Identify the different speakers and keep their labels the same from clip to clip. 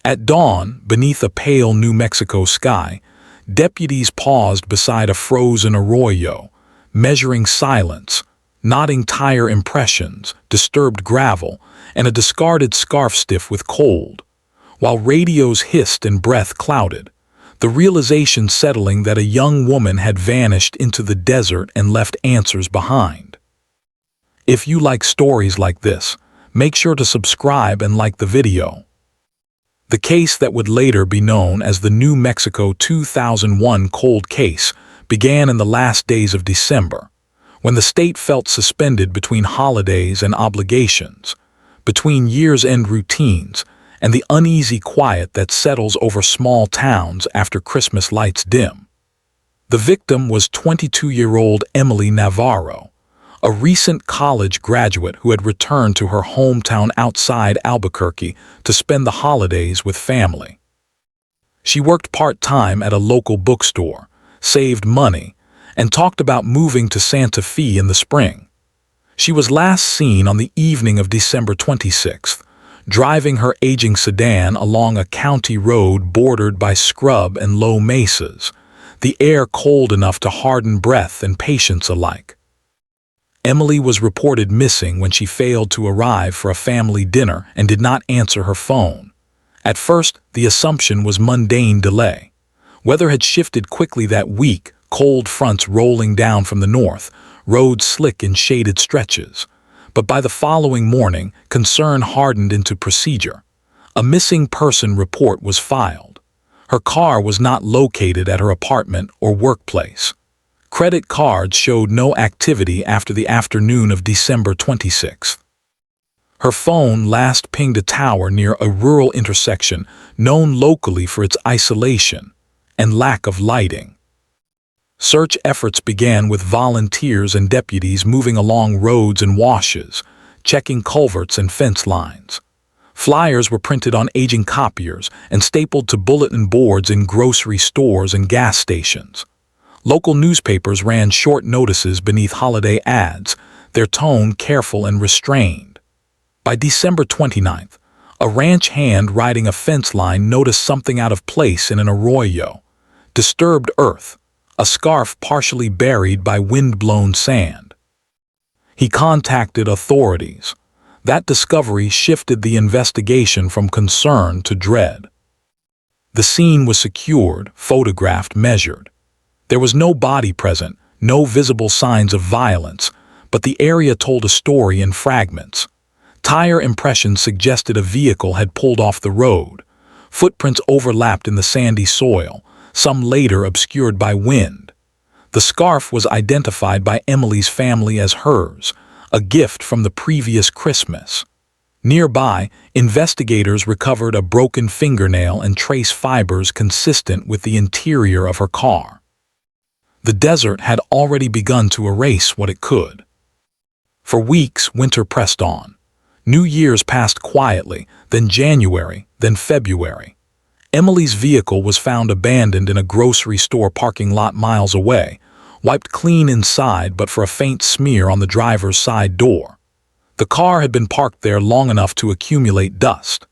Speaker 1: At dawn, beneath a pale New Mexico sky, deputies paused beside a frozen arroyo, measuring silence, nodding tire impressions, disturbed gravel, and a discarded scarf stiff with cold. While radios hissed and breath clouded, the realization settling that a young woman had vanished into the desert and left answers behind. If you like stories like this, make sure to subscribe and like the video. The case that would later be known as the New Mexico 2001 cold case began in the last days of December, when the state felt suspended between holidays and obligations, between year's-end routines, and the uneasy quiet that settles over small towns after Christmas lights dim. The victim was 22-year-old Emily Navarro, a recent college graduate who had returned to her hometown outside Albuquerque to spend the holidays with family. She worked part-time at a local bookstore, saved money, and talked about moving to Santa Fe in the spring. She was last seen on the evening of December 26th, driving her aging sedan along a county road bordered by scrub and low mesas, the air cold enough to harden breath and patience alike. Emily was reported missing when she failed to arrive for a family dinner and did not answer her phone. At first, the assumption was mundane delay. Weather had shifted quickly that week, cold fronts rolling down from the north, roads slick in shaded stretches. But by the following morning, concern hardened into procedure. A missing person report was filed. Her car was not located at her apartment or workplace. Credit cards showed no activity after the afternoon of December 26th. Her phone last pinged a tower near a rural intersection known locally for its isolation and lack of lighting. Search efforts began with volunteers and deputies moving along roads and washes, checking culverts and fence lines. Flyers were printed on aging copiers and stapled to bulletin boards in grocery stores and gas stations. Local newspapers ran short notices beneath holiday ads, their tone careful and restrained. By December 29th, a ranch hand riding a fence line noticed something out of place in an arroyo. Disturbed earth, a scarf partially buried by wind-blown sand. He contacted authorities. That discovery shifted the investigation from concern to dread. The scene was secured, photographed, measured. There was no body present, no visible signs of violence, but the area told a story in fragments. Tire impressions suggested a vehicle had pulled off the road. Footprints overlapped in the sandy soil, some later obscured by wind. The scarf was identified by Emily's family as hers, a gift from the previous Christmas. Nearby, investigators recovered a broken fingernail and trace fibers consistent with the interior of her car. The desert had already begun to erase what it could. For weeks, winter pressed on. New Year's passed quietly, then January, then February. Emily's vehicle was found abandoned in a grocery store parking lot miles away, wiped clean inside but for a faint smear on the driver's side door. The car had been parked there long enough to accumulate dust.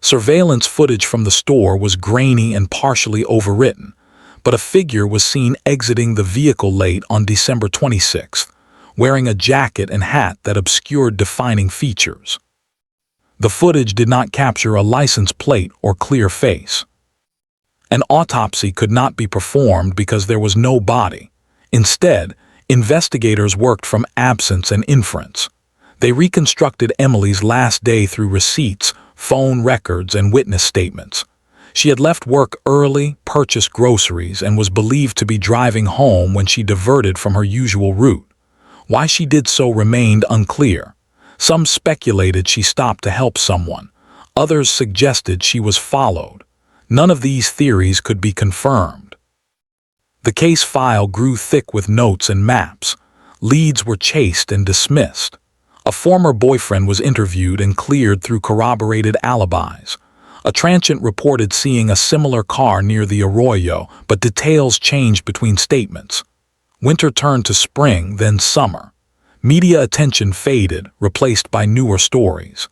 Speaker 1: Surveillance footage from the store was grainy and partially overwritten, but a figure was seen exiting the vehicle late on December 26th, wearing a jacket and hat that obscured defining features. The footage did not capture a license plate or clear face. An autopsy could not be performed because there was no body. Instead, investigators worked from absence and inference. They reconstructed Emily's last day through receipts, phone records, and witness statements. She had left work early, purchased groceries, and was believed to be driving home when she diverted from her usual route. Why she did so remained unclear. Some speculated she stopped to help someone. Others suggested she was followed. None of these theories could be confirmed. The case file grew thick with notes and maps. Leads were chased and dismissed. A former boyfriend was interviewed and cleared through corroborated alibis. A transient reported seeing a similar car near the Arroyo, but details changed between statements. Winter turned to spring, then summer. Media attention faded, replaced by newer stories.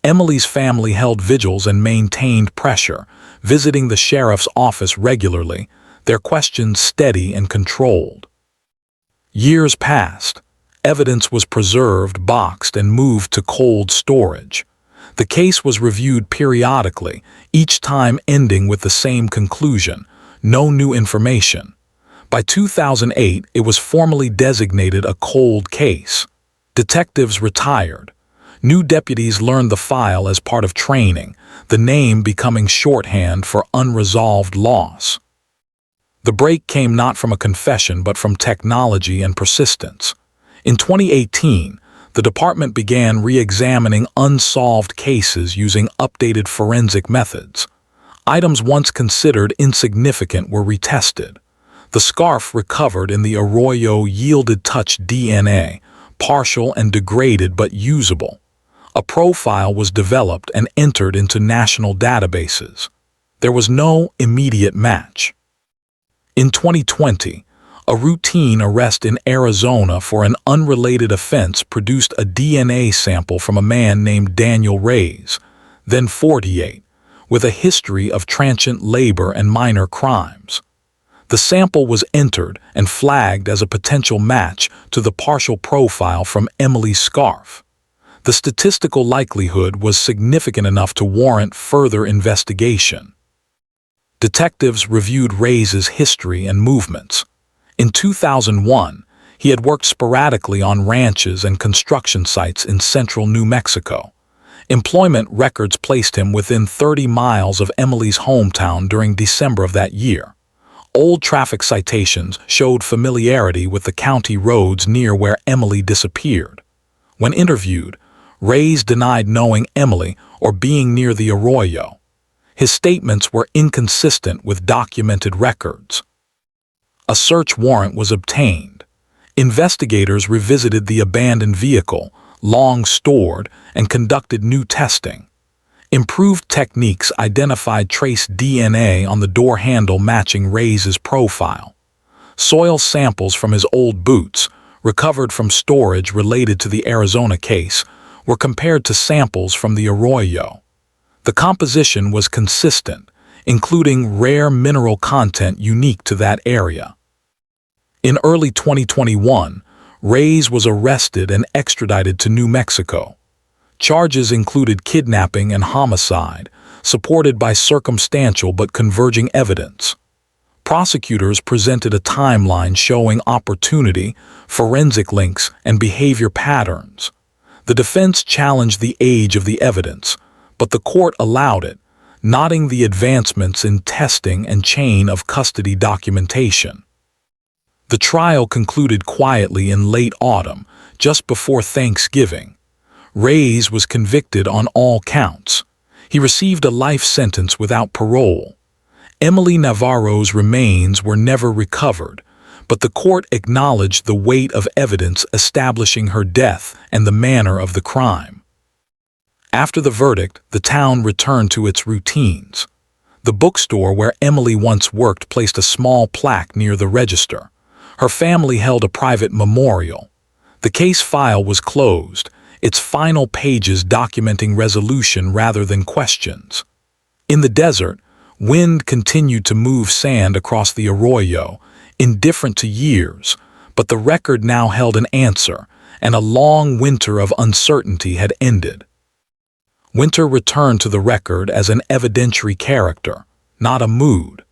Speaker 1: Emily's family held vigils and maintained pressure, visiting the sheriff's office regularly, their questions steady and controlled. Years passed. Evidence was preserved, boxed, and moved to cold storage. The case was reviewed periodically, each time ending with the same conclusion: no new information. By 2008, it was formally designated a cold case. Detectives retired. New deputies learned the file as part of training, the name becoming shorthand for unresolved loss. The break came not from a confession but from technology and persistence. In 2018, the department began re-examining unsolved cases using updated forensic methods. Items once considered insignificant were retested. The scarf recovered in the Arroyo yielded touch DNA, partial and degraded but usable. A profile was developed and entered into national databases. There was no immediate match. In 2020, a routine arrest in Arizona for an unrelated offense produced a DNA sample from a man named Daniel Reyes, then 48, with a history of transient labor and minor crimes. The sample was entered and flagged as a potential match to the partial profile from Emily's scarf. The statistical likelihood was significant enough to warrant further investigation. Detectives reviewed Reyes' history and movements. In 2001, he had worked sporadically on ranches and construction sites in central New Mexico. Employment records placed him within 30 miles of Emily's hometown during December of that year. Old traffic citations showed familiarity with the county roads near where Emily disappeared. When interviewed, Reyes denied knowing Emily or being near the Arroyo. His statements were inconsistent with documented records. A search warrant was obtained. Investigators revisited the abandoned vehicle, long stored, and conducted new testing. Improved techniques identified trace DNA on the door handle matching Reyes' profile. Soil samples from his old boots, recovered from storage related to the Arizona case, were compared to samples from the Arroyo. The composition was consistent, including rare mineral content unique to that area. In early 2021, Reyes was arrested and extradited to New Mexico. Charges included kidnapping and homicide, supported by circumstantial but converging evidence. Prosecutors presented a timeline showing opportunity, forensic links, and behavior patterns. The defense challenged the age of the evidence, but the court allowed it, noting the advancements in testing and chain of custody documentation. The trial concluded quietly in late autumn, just before Thanksgiving. Reyes was convicted on all counts. He received a life sentence without parole. Emily Navarro's remains were never recovered, but the court acknowledged the weight of evidence establishing her death and the manner of the crime. After the verdict, the town returned to its routines. The bookstore where Emily once worked placed a small plaque near the register. Her family held a private memorial. The case file was closed, its final pages documenting resolution rather than questions. In the desert, wind continued to move sand across the Arroyo, indifferent to years, but the record now held an answer, and a long winter of uncertainty had ended. Winter returned to the record as an evidentiary character, not a mood.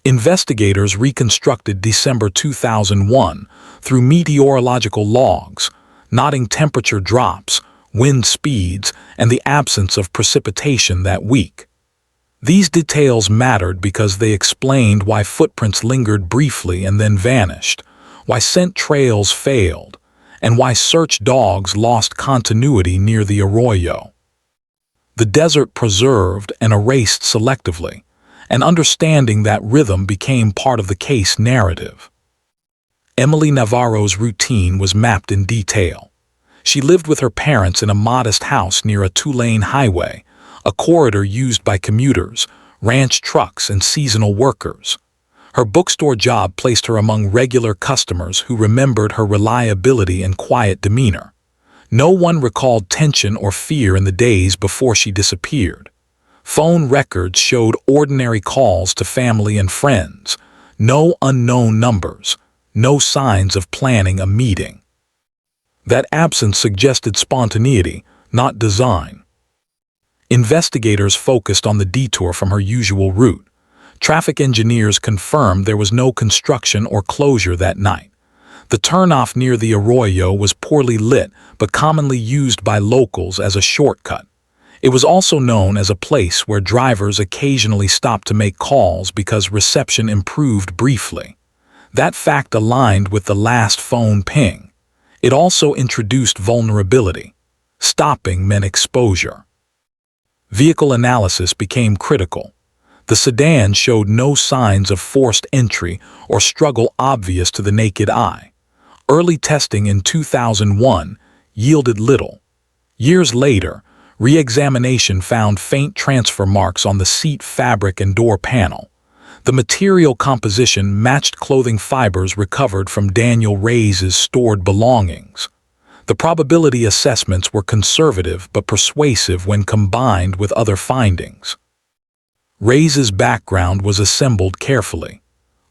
Speaker 1: Investigators reconstructed December 2001 through meteorological logs, noting temperature drops, wind speeds, and the absence of precipitation that week. These details mattered because they explained why footprints lingered briefly and then vanished, why scent trails failed, and why search dogs lost continuity near the Arroyo. The desert preserved and erased selectively, and understanding that rhythm became part of the case narrative. Emily Navarro's routine was mapped in detail. She lived with her parents in a modest house near a two-lane highway, a corridor used by commuters, ranch trucks, and seasonal workers. Her bookstore job placed her among regular customers who remembered her reliability and quiet demeanor. No one recalled tension or fear in the days before she disappeared. Phone records showed ordinary calls to family and friends, no unknown numbers, no signs of planning a meeting. That absence suggested spontaneity, not design. Investigators focused on the detour from her usual route. Traffic engineers confirmed there was no construction or closure that night. The turnoff near the Arroyo was poorly lit but commonly used by locals as a shortcut. It was also known as a place where drivers occasionally stopped to make calls because reception improved briefly. That fact aligned with the last phone ping. It also introduced vulnerability. Stopping meant exposure. Vehicle analysis became critical. The sedan showed no signs of forced entry or struggle obvious to the naked eye. Early testing in 2001 yielded little. Years later, re-examination found faint transfer marks on the seat fabric and door panel. The material composition matched clothing fibers recovered from Daniel Reyes's stored belongings. The probability assessments were conservative but persuasive when combined with other findings. Reyes's background was assembled carefully.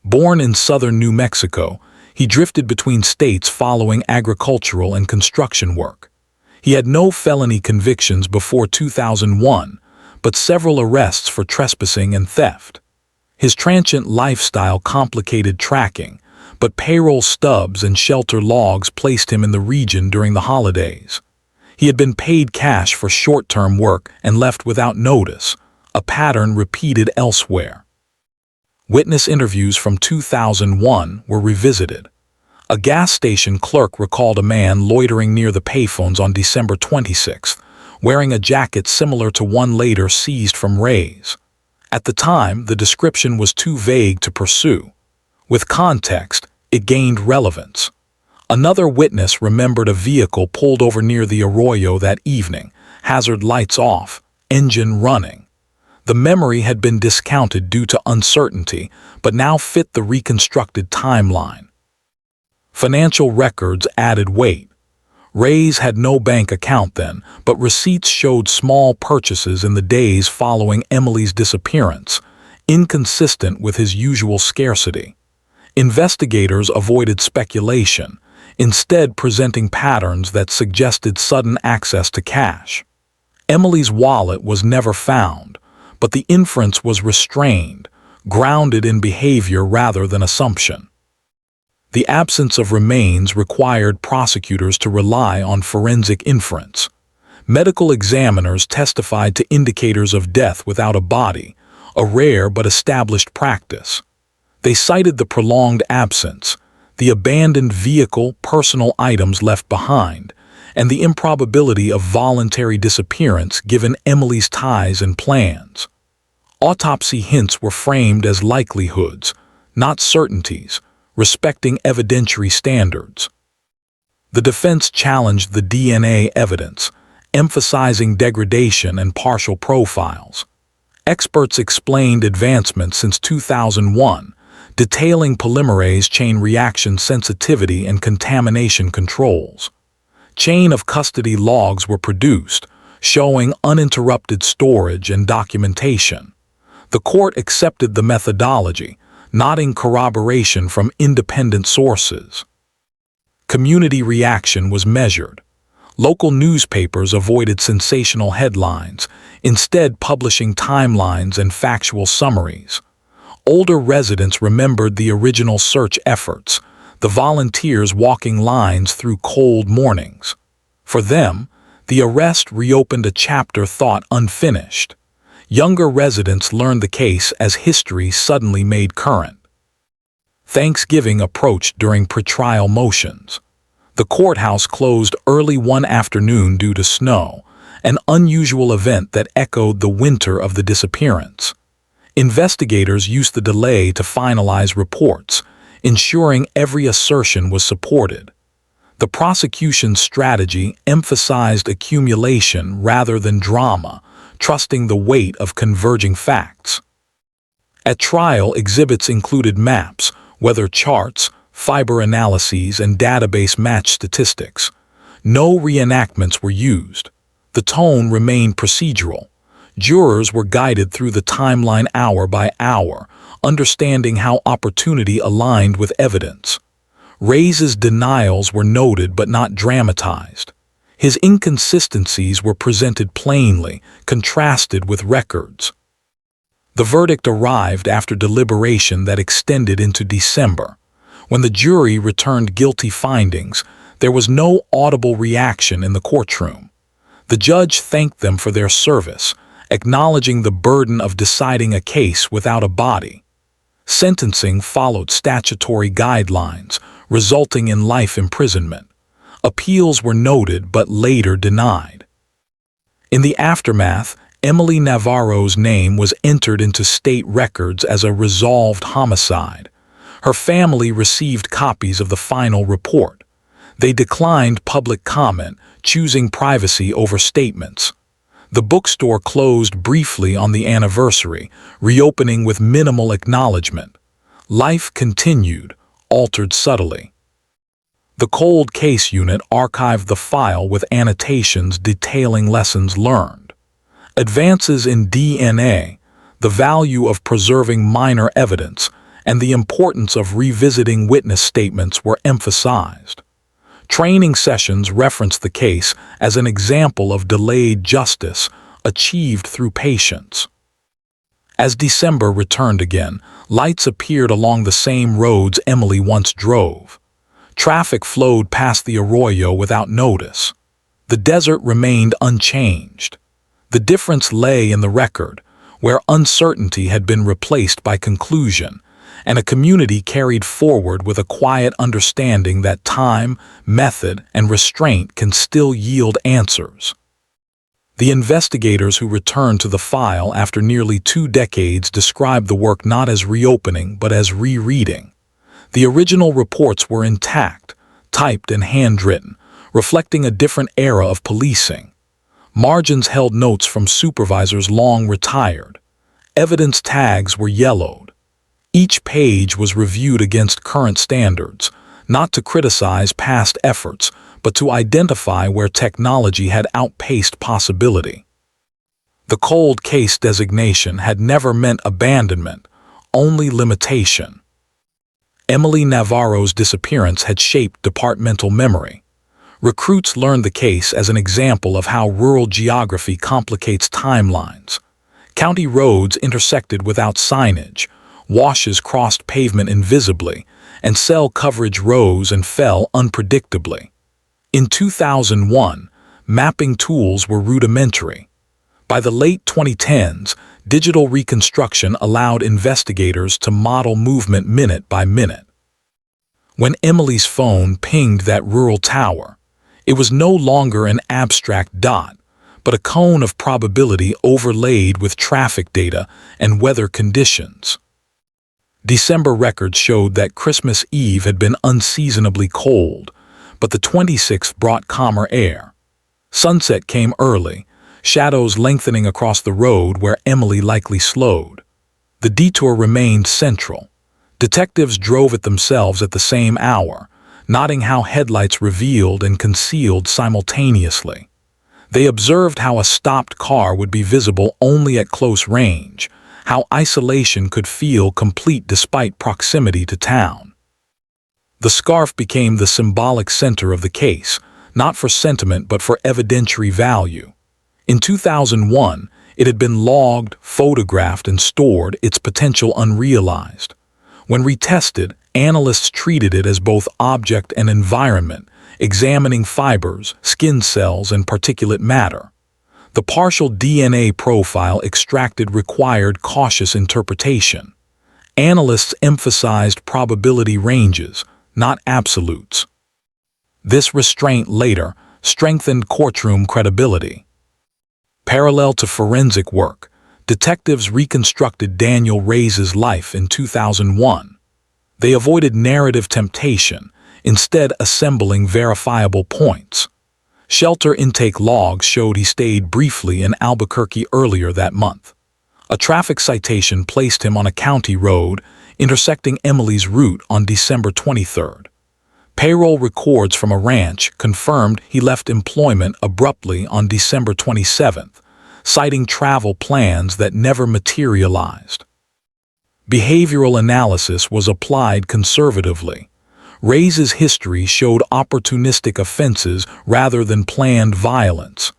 Speaker 1: Born in southern New Mexico, he drifted between states following agricultural and construction work. He had no felony convictions before 2001, but several arrests for trespassing and theft. His transient lifestyle complicated tracking, but payroll stubs and shelter logs placed him in the region during the holidays. He had been paid cash for short-term work and left without notice, a pattern repeated elsewhere. Witness interviews from 2001 were revisited. A gas station clerk recalled a man loitering near the payphones on December 26, wearing a jacket similar to one later seized from Reyes. At the time, the description was too vague to pursue. With context, it gained relevance. Another witness remembered a vehicle pulled over near the Arroyo that evening, hazard lights off, engine running. The memory had been discounted due to uncertainty, but now fit the reconstructed timeline. Financial records added weight. Reyes had no bank account then, but receipts showed small purchases in the days following Emily's disappearance, inconsistent with his usual scarcity. Investigators avoided speculation, instead presenting patterns that suggested sudden access to cash. Emily's wallet was never found, but the inference was restrained, grounded in behavior rather than assumption. The absence of remains required prosecutors to rely on forensic inference. Medical examiners testified to indicators of death without a body, a rare but established practice. They cited the prolonged absence, the abandoned vehicle, personal items left behind, and the improbability of voluntary disappearance given Emily's ties and plans. Autopsy hints were framed as likelihoods, not certainties, respecting evidentiary standards. The defense challenged the DNA evidence, emphasizing degradation and partial profiles. Experts explained advancements since 2001, detailing polymerase chain reaction sensitivity and contamination controls. Chain of custody logs were produced, showing uninterrupted storage and documentation. The court accepted the methodology, noting corroboration from independent sources. Community reaction was measured. Local newspapers avoided sensational headlines, instead publishing timelines and factual summaries. Older residents remembered the original search efforts, the volunteers walking lines through cold mornings. For them, the arrest reopened a chapter thought unfinished. Younger residents learned the case as history suddenly made current. Thanksgiving approached during pretrial motions. The courthouse closed early one afternoon due to snow, an unusual event that echoed the winter of the disappearance. Investigators used the delay to finalize reports, ensuring every assertion was supported. The prosecution's strategy emphasized accumulation rather than drama, trusting the weight of converging facts. At trial, exhibits included maps, weather charts, fiber analyses, and database match statistics. No reenactments were used. The tone remained procedural. Jurors were guided through the timeline hour by hour, understanding how opportunity aligned with evidence. Reyes's denials were noted but not dramatized. His inconsistencies were presented plainly, contrasted with records. The verdict arrived after deliberation that extended into December. When the jury returned guilty findings, there was no audible reaction in the courtroom. The judge thanked them for their service, acknowledging the burden of deciding a case without a body. Sentencing followed statutory guidelines, resulting in life imprisonment. Appeals were noted but later denied. In the aftermath, Emily Navarro's name was entered into state records as a resolved homicide. Her family received copies of the final report. They declined public comment, choosing privacy over statements. The bookstore closed briefly on the anniversary, reopening with minimal acknowledgement. Life continued, altered subtly. The cold case unit archived the file with annotations detailing lessons learned. Advances in DNA, the value of preserving minor evidence, and the importance of revisiting witness statements were emphasized. Training sessions referenced the case as an example of delayed justice achieved through patience. As December returned again, lights appeared along the same roads Emily once drove. Traffic flowed past the Arroyo without notice. The desert remained unchanged. The difference lay in the record, where uncertainty had been replaced by conclusion, and a community carried forward with a quiet understanding that time, method, and restraint can still yield answers. The investigators who returned to the file after nearly 2 decades described the work not as reopening but as rereading. The original reports were intact, typed and handwritten, reflecting a different era of policing. Margins held notes from supervisors long retired. Evidence tags were yellowed. Each page was reviewed against current standards, not to criticize past efforts, but to identify where technology had outpaced possibility. The cold case designation had never meant abandonment, only limitation. Emily Navarro's disappearance had shaped departmental memory. Recruits learned the case as an example of how rural geography complicates timelines. County roads intersected without signage, washes crossed pavement invisibly, and cell coverage rose and fell unpredictably. In 2001, mapping tools were rudimentary. By the late 2010s, digital reconstruction allowed investigators to model movement minute by minute. When Emily's phone pinged that rural tower, it was no longer an abstract dot, but a cone of probability overlaid with traffic data and weather conditions. December records showed that Christmas Eve had been unseasonably cold, but the 26th brought calmer air. Sunset came early, shadows lengthening across the road where Emily likely slowed. The detour remained central. Detectives drove it themselves at the same hour, noting how headlights revealed and concealed simultaneously. They observed how a stopped car would be visible only at close range, how isolation could feel complete despite proximity to town. The scarf became the symbolic center of the case, not for sentiment but for evidentiary value. In 2001, it had been logged, photographed, and stored, its potential unrealized. When retested, analysts treated it as both object and environment, examining fibers, skin cells, and particulate matter. The partial DNA profile extracted required cautious interpretation. Analysts emphasized probability ranges, not absolutes. This restraint later strengthened courtroom credibility. Parallel to forensic work, detectives reconstructed Daniel Reyes's life in 2001. They avoided narrative temptation, instead assembling verifiable points. Shelter intake logs showed he stayed briefly in Albuquerque earlier that month. A traffic citation placed him on a county road, intersecting Emily's route on December 23rd. Payroll records from a ranch confirmed he left employment abruptly on December 27th, citing travel plans that never materialized. Behavioral analysis was applied conservatively. Ray's history showed opportunistic offenses rather than planned violence.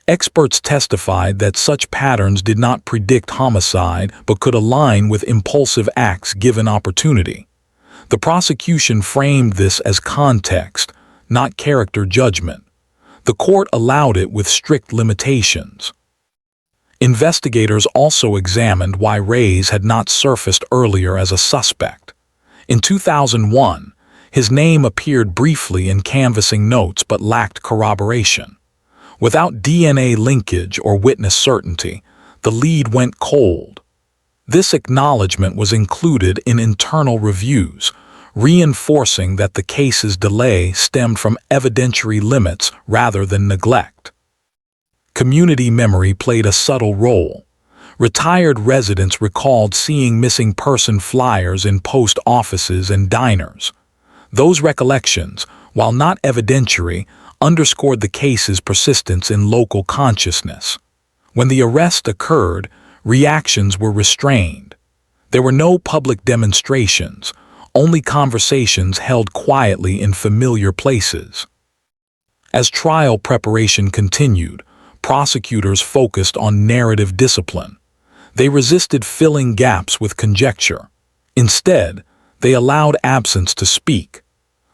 Speaker 1: Experts testified that such patterns did not predict homicide but could align with impulsive acts given opportunity. The prosecution framed this as context, not character judgment. The court allowed it with strict limitations. Investigators also examined why Ray's had not surfaced earlier as a suspect. In 2001, his name appeared briefly in canvassing notes but lacked corroboration. Without DNA linkage or witness certainty, the lead went cold. This acknowledgement was included in internal reviews, reinforcing that the case's delay stemmed from evidentiary limits rather than neglect. Community memory played a subtle role. Retired residents recalled seeing missing person flyers in post offices and diners. Those recollections, while not evidentiary, underscored the case's persistence in local consciousness. When the arrest occurred, reactions were restrained. There were no public demonstrations, only conversations held quietly in familiar places. As trial preparation continued, prosecutors focused on narrative discipline. They resisted filling gaps with conjecture. Instead, they allowed absence to speak.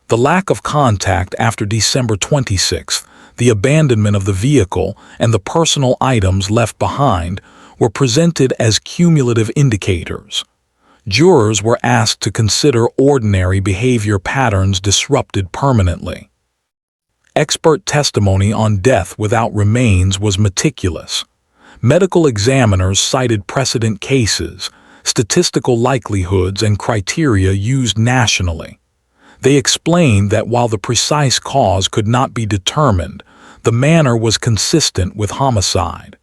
Speaker 1: The lack of contact after December 26th, the abandonment of the vehicle, and the personal items left behind were presented as cumulative indicators. Jurors were asked to consider ordinary behavior patterns disrupted permanently. Expert testimony on death without remains was meticulous. Medical examiners cited precedent cases, statistical likelihoods, and criteria used nationally. They explained that while the precise cause could not be determined, the manner was consistent with homicide.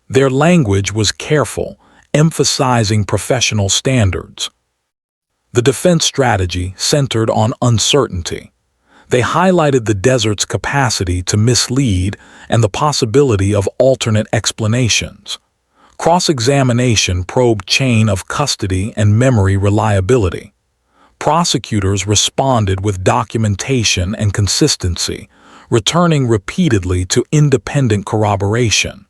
Speaker 1: Their language was careful, emphasizing professional standards. The defense strategy centered on uncertainty. They highlighted the desert's capacity to mislead and the possibility of alternate explanations. Cross-examination probed chain of custody and memory reliability. Prosecutors responded with documentation and consistency, returning repeatedly to independent corroboration.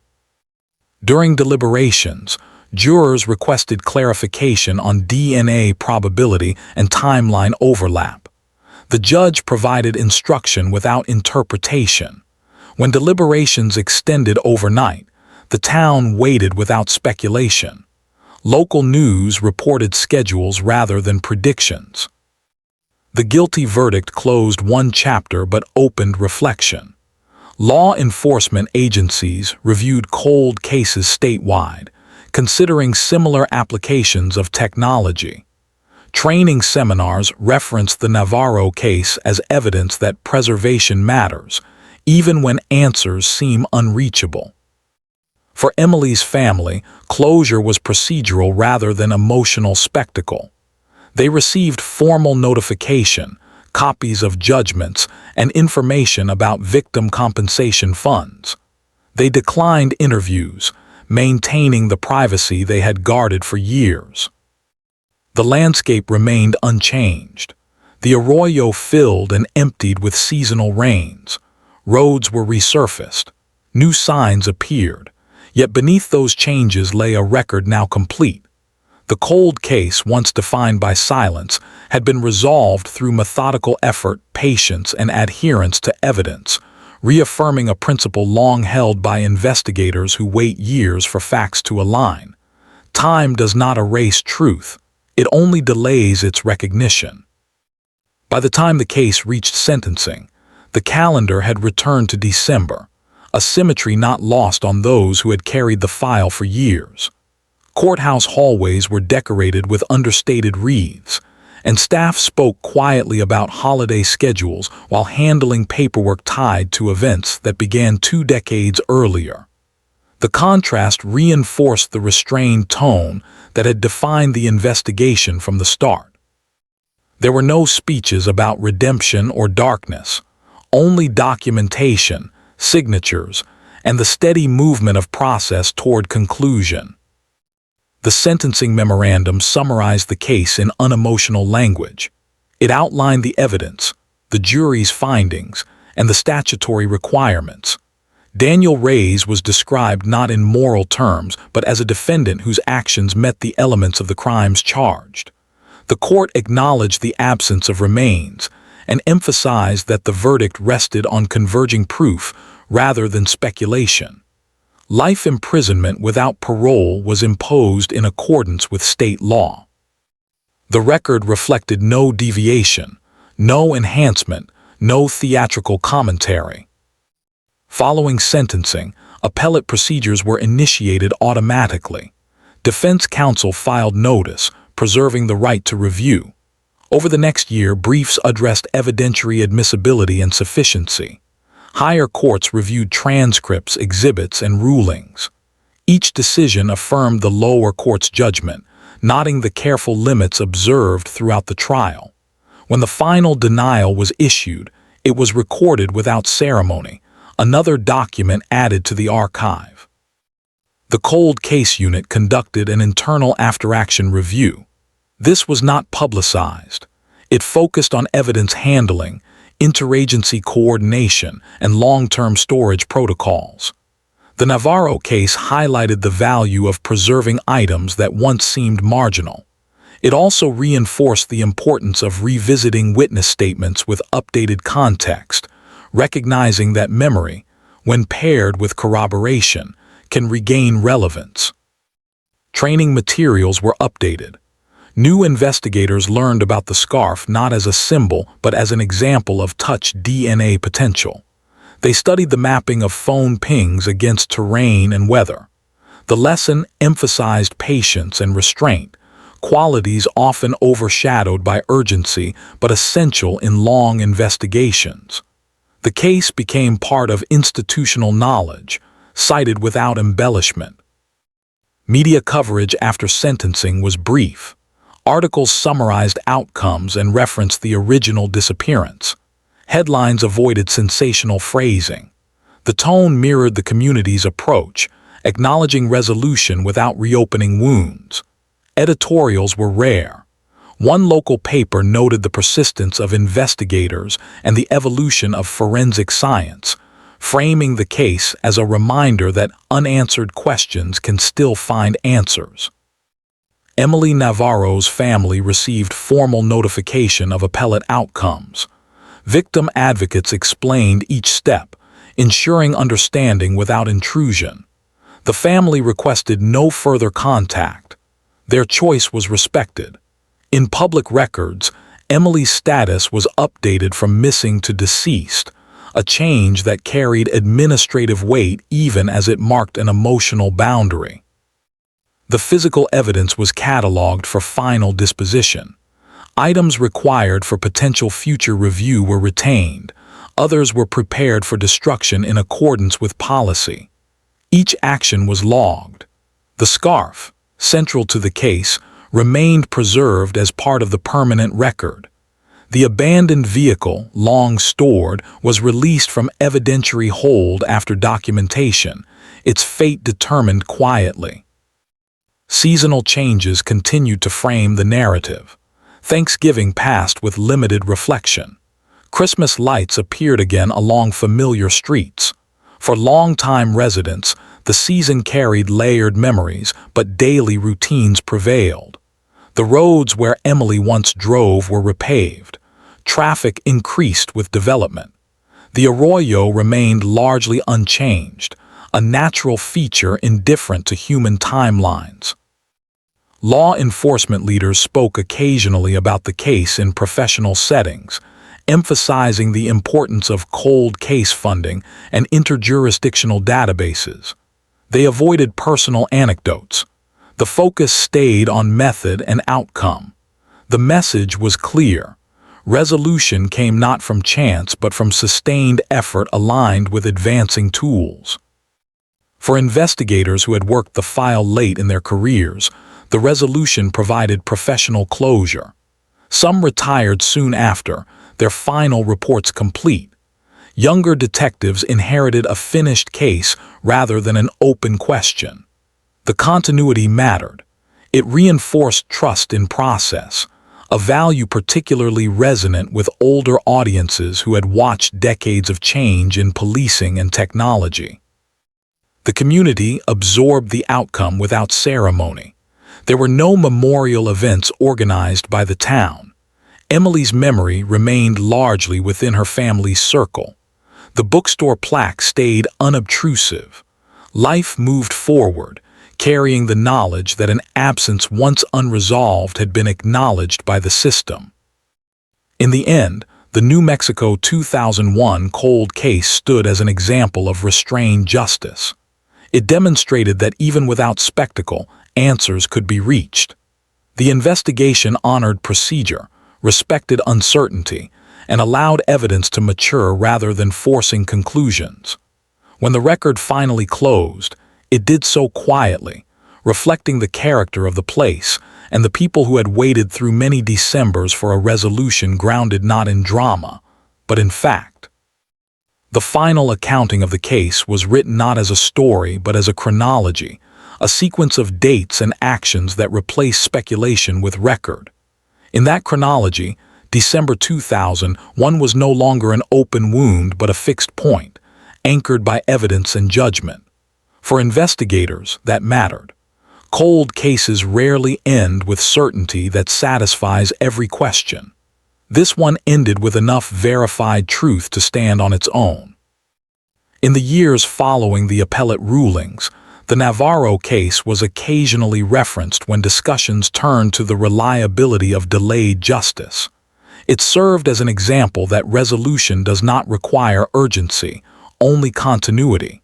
Speaker 1: During deliberations, jurors requested clarification on DNA probability and timeline overlap. The judge provided instruction without interpretation. When deliberations extended overnight, the town waited without speculation. Local news reported schedules rather than predictions. The guilty verdict closed one chapter but opened reflection. Law enforcement agencies reviewed cold cases statewide, considering similar applications of technology. Training seminars referenced the Navarro case as evidence that preservation matters, even when answers seem unreachable. For Emily's family, closure was procedural rather than emotional spectacle. They received formal notification, copies of judgments, and information about victim compensation funds. They declined interviews, maintaining the privacy they had guarded for years. The landscape remained unchanged. The Arroyo filled and emptied with seasonal rains. Roads were resurfaced. New signs appeared. Yet beneath those changes lay a record now complete. The cold case, once defined by silence, had been resolved through methodical effort, patience, and adherence to evidence, reaffirming a principle long held by investigators who wait years for facts to align. Time does not erase truth. It only delays its recognition. By the time the case reached sentencing, the calendar had returned to December, a symmetry not lost on those who had carried the file for years. Courthouse hallways were decorated with understated wreaths, and staff spoke quietly about holiday schedules while handling paperwork tied to events that began 2 decades earlier. The contrast reinforced the restrained tone that had defined the investigation from the start. There were no speeches about redemption or darkness, only documentation, signatures, and the steady movement of process toward conclusion. The sentencing memorandum summarized the case in unemotional language. It outlined the evidence, the jury's findings, and the statutory requirements. Daniel Reyes was described not in moral terms, but as a defendant whose actions met the elements of the crimes charged. The court acknowledged the absence of remains and emphasized that the verdict rested on converging proof rather than speculation. Life imprisonment without parole was imposed in accordance with state law. The record reflected no deviation, no enhancement, no theatrical commentary. Following sentencing, appellate procedures were initiated automatically. Defense counsel filed notice, preserving the right to review. Over the next year, briefs addressed evidentiary admissibility and sufficiency. Higher courts reviewed transcripts, exhibits, and rulings. Each decision affirmed the lower court's judgment, noting the careful limits observed throughout the trial. When the final denial was issued, it was recorded without ceremony, another document added to the archive. The Cold Case Unit conducted an internal after-action review. This was not publicized. It focused on evidence handling, interagency coordination, and long-term storage protocols. The Navarro case highlighted the value of preserving items that once seemed marginal. It also reinforced the importance of revisiting witness statements with updated context, recognizing that memory, when paired with corroboration, can regain relevance. Training materials were updated. New investigators learned about the scarf not as a symbol but as an example of touch DNA potential. They studied the mapping of phone pings against terrain and weather. The lesson emphasized patience and restraint, qualities often overshadowed by urgency but essential in long investigations. The case became part of institutional knowledge, cited without embellishment. Media coverage after sentencing was brief. Articles summarized outcomes and referenced the original disappearance. Headlines avoided sensational phrasing. The tone mirrored the community's approach, acknowledging resolution without reopening wounds. Editorials were rare. One local paper noted the persistence of investigators and the evolution of forensic science, framing the case as a reminder that unanswered questions can still find answers. Emily Navarro's family received formal notification of appellate outcomes. Victim advocates explained each step, ensuring understanding without intrusion. The family requested no further contact. Their choice was respected. In public records, Emily's status was updated from missing to deceased, a change that carried administrative weight even as it marked an emotional boundary. The physical evidence was cataloged for final disposition. Items required for potential future review were retained. Others were prepared for destruction in accordance with policy. Each action was logged. The scarf, central to the case, remained preserved as part of the permanent record. The abandoned vehicle, long stored, was released from evidentiary hold after documentation, its fate determined quietly. Seasonal changes continued to frame the narrative. Thanksgiving passed with limited reflection. Christmas lights appeared again along familiar streets. For longtime residents, the season carried layered memories, but daily routines prevailed. The roads where Emily once drove were repaved. Traffic increased with development. The Arroyo remained largely unchanged, a natural feature indifferent to human timelines. Law enforcement leaders spoke occasionally about the case in professional settings, emphasizing the importance of cold case funding and interjurisdictional databases. They avoided personal anecdotes. The focus stayed on method and outcome. The message was clear. Resolution came not from chance but from sustained effort aligned with advancing tools. For investigators who had worked the file late in their careers, the resolution provided professional closure. Some retired soon after, their final reports complete. Younger detectives inherited a finished case rather than an open question. The continuity mattered. It reinforced trust in process, a value particularly resonant with older audiences who had watched decades of change in policing and technology. The community absorbed the outcome without ceremony. There were no memorial events organized by the town. Emily's memory remained largely within her family's circle. The bookstore plaque stayed unobtrusive. Life moved forward, carrying the knowledge that an absence once unresolved had been acknowledged by the system. In the end, the New Mexico 2001 cold case stood as an example of restrained justice. It demonstrated that even without spectacle, answers could be reached. The investigation honored procedure, respected uncertainty, and allowed evidence to mature rather than forcing conclusions. When the record finally closed, it did so quietly, reflecting the character of the place and the people who had waited through many Decembers for a resolution grounded not in drama, but in fact. The final accounting of the case was written not as a story but as a chronology, a sequence of dates and actions that replaced speculation with record. In that chronology, December 2001 was no longer an open wound but a fixed point, anchored by evidence and judgment. For investigators, that mattered. Cold cases rarely end with certainty that satisfies every question. This one ended with enough verified truth to stand on its own. In the years following the appellate rulings, the Navarro case was occasionally referenced when discussions turned to the reliability of delayed justice. It served as an example that resolution does not require urgency, only continuity.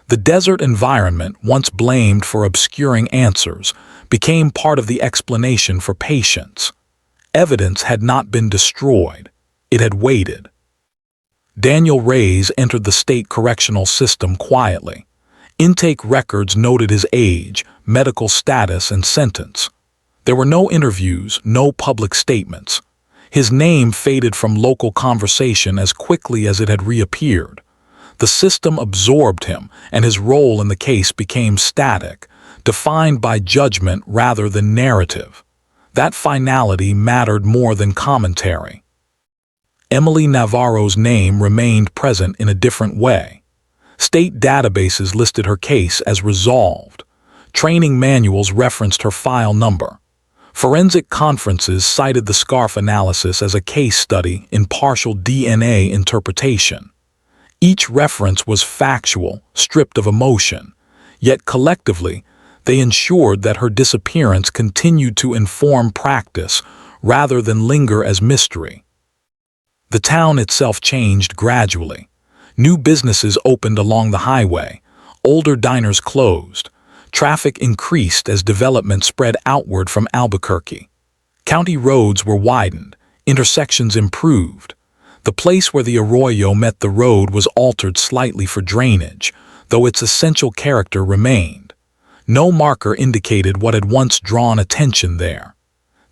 Speaker 1: The desert environment, once blamed for obscuring answers, became part of the explanation for patience. Evidence had not been destroyed. It had waited. Daniel Reyes entered the state correctional system quietly. Intake records noted his age, medical status, and sentence. There were no interviews, no public statements. His name faded from local conversation as quickly as it had reappeared. The system absorbed him, and his role in the case became static, defined by judgment rather than narrative. That finality mattered more than commentary. Emily Navarro's name remained present in a different way. State databases listed her case as resolved. Training manuals referenced her file number. Forensic conferences cited the scarf analysis as a case study in partial DNA interpretation. Each reference was factual, stripped of emotion, yet collectively, they ensured that her disappearance continued to inform practice rather than linger as mystery. The town itself changed gradually. New businesses opened along the highway, older diners closed. Traffic increased as development spread outward from Albuquerque. County roads were widened, intersections improved. The place where the Arroyo met the road was altered slightly for drainage, though its essential character remained. No marker indicated what had once drawn attention there.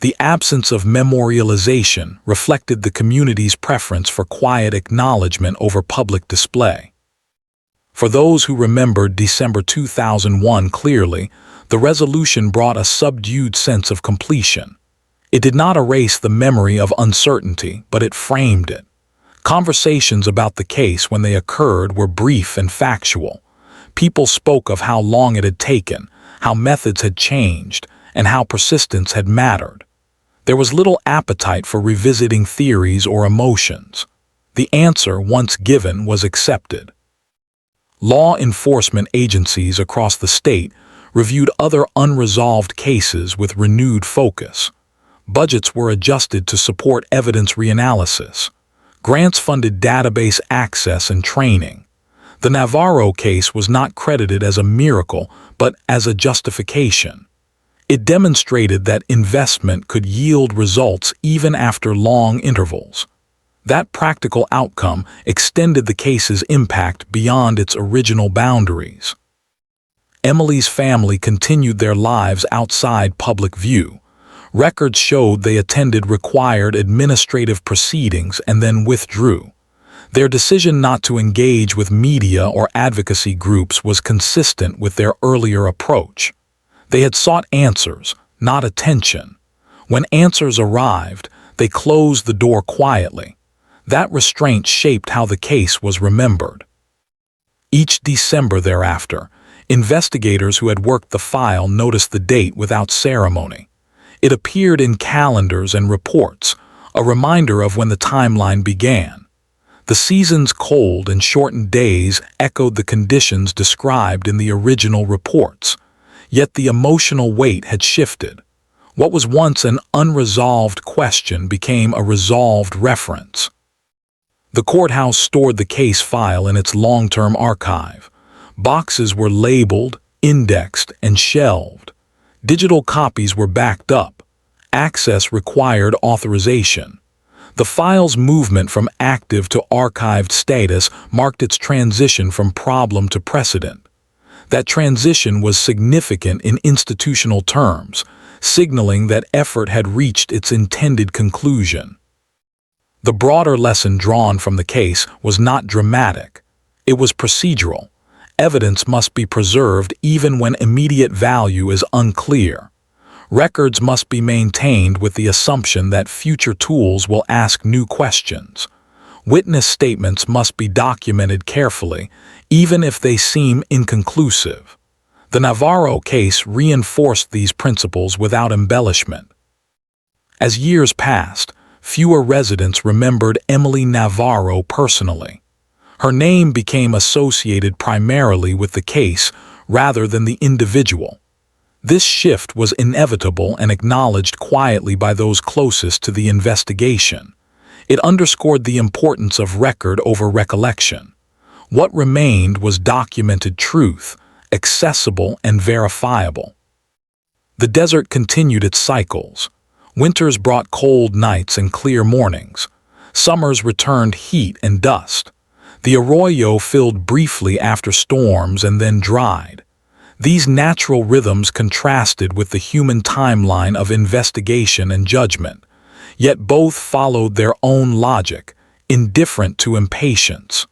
Speaker 1: The absence of memorialization reflected the community's preference for quiet acknowledgement over public display. For those who remembered December 2001 clearly, the resolution brought a subdued sense of completion. It did not erase the memory of uncertainty, but it framed it. Conversations about the case when they occurred were brief and factual. People spoke of how long it had taken, how methods had changed, and how persistence had mattered. There was little appetite for revisiting theories or emotions. The answer, once given, was accepted. Law enforcement agencies across the state reviewed other unresolved cases with renewed focus. Budgets were adjusted to support evidence reanalysis. Grants funded database access and training. The Navarro case was not credited as a miracle, but as a justification. It demonstrated that investment could yield results even after long intervals. That practical outcome extended the case's impact beyond its original boundaries. Emily's family continued their lives outside public view. Records showed they attended required administrative proceedings and then withdrew. Their decision not to engage with media or advocacy groups was consistent with their earlier approach. They had sought answers, not attention. When answers arrived, they closed the door quietly. That restraint shaped how the case was remembered. Each December thereafter, investigators who had worked the file noticed the date without ceremony. It appeared in calendars and reports, a reminder of when the timeline began. The season's cold and shortened days echoed the conditions described in the original reports, yet the emotional weight had shifted. What was once an unresolved question became a resolved reference. The courthouse stored the case file in its long-term archive. Boxes were labeled, indexed, and shelved. Digital copies were backed up. Access required authorization. The file's movement from active to archived status marked its transition from problem to precedent. That transition was significant in institutional terms, signaling that effort had reached its intended conclusion. The broader lesson drawn from the case was not dramatic. It was procedural. Evidence must be preserved even when immediate value is unclear. Records must be maintained with the assumption that future tools will ask new questions. Witness statements must be documented carefully, even if they seem inconclusive. The Navarro case reinforced these principles without embellishment. As years passed, fewer residents remembered Emily Navarro personally. Her name became associated primarily with the case rather than the individual. This shift was inevitable and acknowledged quietly by those closest to the investigation. It underscored the importance of record over recollection. What remained was documented truth, accessible and verifiable. The desert continued its cycles. Winters brought cold nights and clear mornings. Summers returned heat and dust. The Arroyo filled briefly after storms and then dried. These natural rhythms contrasted with the human timeline of investigation and judgment, yet both followed their own logic, indifferent to impatience.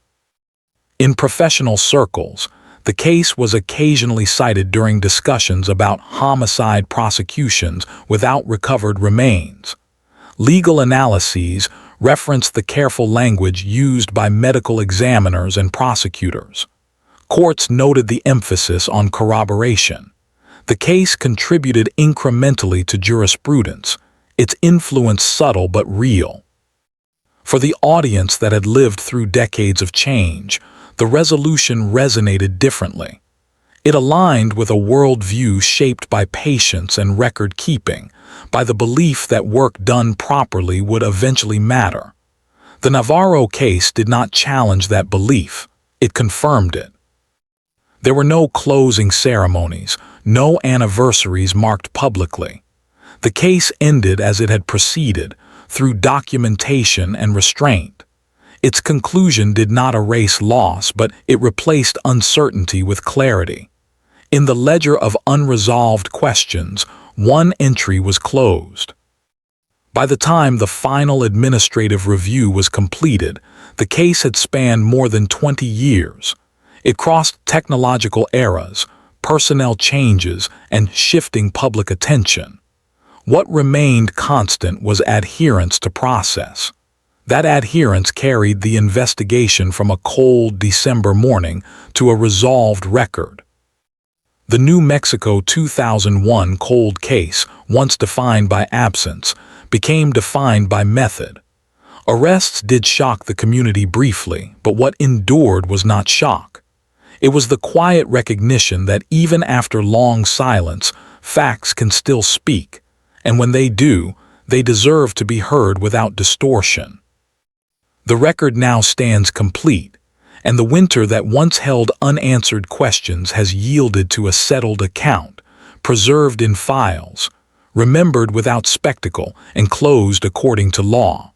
Speaker 1: In professional circles, the case was occasionally cited during discussions about homicide prosecutions without recovered remains. Legal analyses referenced the careful language used by medical examiners and prosecutors. Courts noted the emphasis on corroboration. The case contributed incrementally to jurisprudence, its influence subtle but real. For the audience that had lived through decades of change, the resolution resonated differently. It aligned with a worldview shaped by patience and record-keeping, by the belief that work done properly would eventually matter. The Navarro case did not challenge that belief, it confirmed it. There were no closing ceremonies, no anniversaries marked publicly. The case ended as it had proceeded, through documentation and restraint. Its conclusion did not erase loss, but it replaced uncertainty with clarity. In the ledger of unresolved questions, one entry was closed. By the time the final administrative review was completed, the case had spanned more than 20 years. It crossed technological eras, personnel changes, and shifting public attention. What remained constant was adherence to process. That adherence carried the investigation from a cold December morning to a resolved record. The New Mexico 2001 cold case, once defined by absence, became defined by method. Arrests did shock the community briefly, but what endured was not shock. It was the quiet recognition that even after long silence, facts can still speak, and when they do, they deserve to be heard without distortion. The record now stands complete, and the winter that once held unanswered questions has yielded to a settled account, preserved in files, remembered without spectacle, and closed according to law.